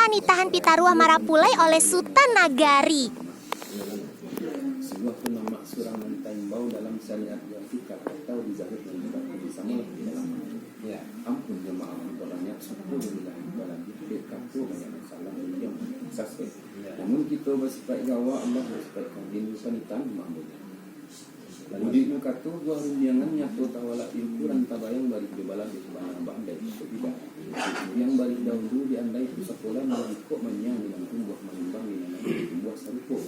panitahan Pitaruah Marapulai oleh Sultan Nagari. Sebuah penamak surangan taimbau dalam syariat yang fikar atau dizahir dan juga bisa mulai di dalam ya ampun jemaah banyak suku bila lagi dekatu banyak masalah yang saswe. Namun kita bersifat gawa Allah bersifat kandil sanitan mahmud. Lalu di kata gua runjangan nyato tawala ilkuran tabayang balik di bala di sebanang bandai itu tidak. Yang balik dahulu diandai itu sekolah melalui menyang dengan tumbuh menimbang dengan tumbuh serupo.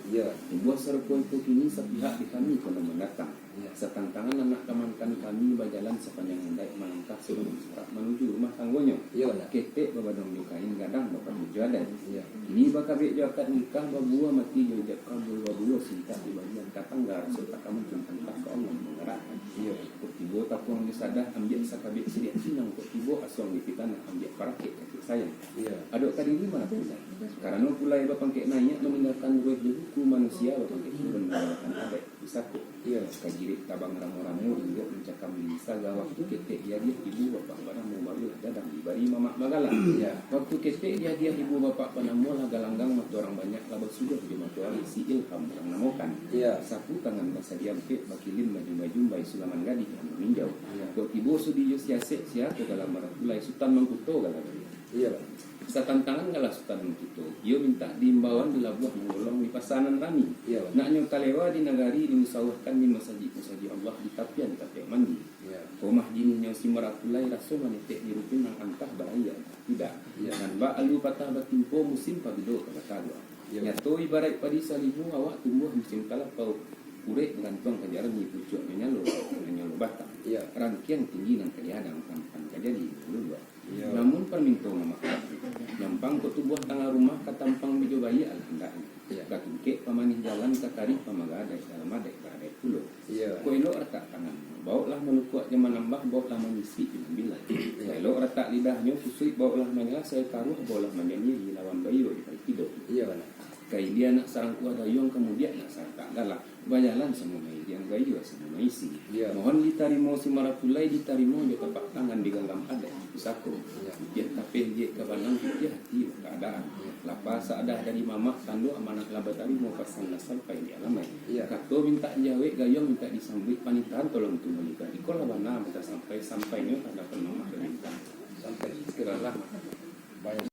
Ya, tumbuh serupo itu kini sepihak di kami pada mendatang. Setantangan anak temankan kami berjalan sepanjang handai melangkah sebelum serat menuju rumah tanggonya. Ya, ketek babadong yukain gadang bapak mujadan. Ya. Ini bakabek jakat nikah babua mati jojak kabul babua sinta di bagian katanggar serta kamu tentang ke Allah mengerahkan. Iya. Kutibo tapuang disadah ambil sakabek sidia sinang kutibo asong dipitana ambil parakek kaki sayang. Iya. Adok tadi ini mana pula? Karena pulai bapang kek nanya meninggalkan ruh buku manusia bapang kek turun meninggalkan adat bisaku. Iya. Kajirik tabang ramu-ramu hingga mencakam bisa waktu ketek dia ibu bapak panamu baru dadang dibari mamak bagala. Iya. Waktu ketek dia ibu bapak panamu lah galanggang matu orang banyak labas sudah di matu orang si ilham orang namokan. Iya. Sapu tangan masa diam kek bakilin maju-maju bayi sulaman gadis yang meninjau. Dok ibu sudi siasek siapa dalam marapulai sultan mengkuto galah. Iya. Setantangan galah sultan mengkuto. Ia minta diimbauan di labuah mengolong di pasanan rami. Iya. Nak nyo kalewa di nagari dimusawahkan di masjid Allah di tapian mandi. Iya. Rumah jinnya si marapulai rasul manitek di rupin nang antah bahaya. Tidak. Iya. Dan ba alu patah batimpo musim pabido kata dua. Nyato ibarat padi salimu awak tumbuh musim kalapau. Urek gantung kajaran di pucuk menyalo batang. Iya. Rangkian tinggi dan keliadang tampan kajadi dulu. Iya. Namun perminto mama nyampang ke tubuh tangga rumah katampang bijo bayi alhandaknya. Iya. Katungke pamanih jalan kakari pamagadai dalam adai badai pulau. Iya. Ko elo retak tangan. Bawalah melukuak zaman nambah bawalah mengisi bila. Iya. Elo retak lidahnya kusui bawalah menyala saya taruh bawalah menyanyi lawan bayi di tidur. Iya benar. Kai dia nak sarang kuat dayung kemudian nak sarang tak galak bayalan semua mai yang gayu semua isi. Ya. Mohon ditarimo si marapulai ditarimo dia tapak tangan di genggam ada pisako. Dia tapi dia kebanang dia hati keadaan. Lapas ada dari mama tandu amanah laba tadi mau pasang sampai di alamai. Kato minta jawe gayung minta disambut panitan tolong tu menikah. Ikola bana minta sampainya ada penomah perintah. Sampai sekiralah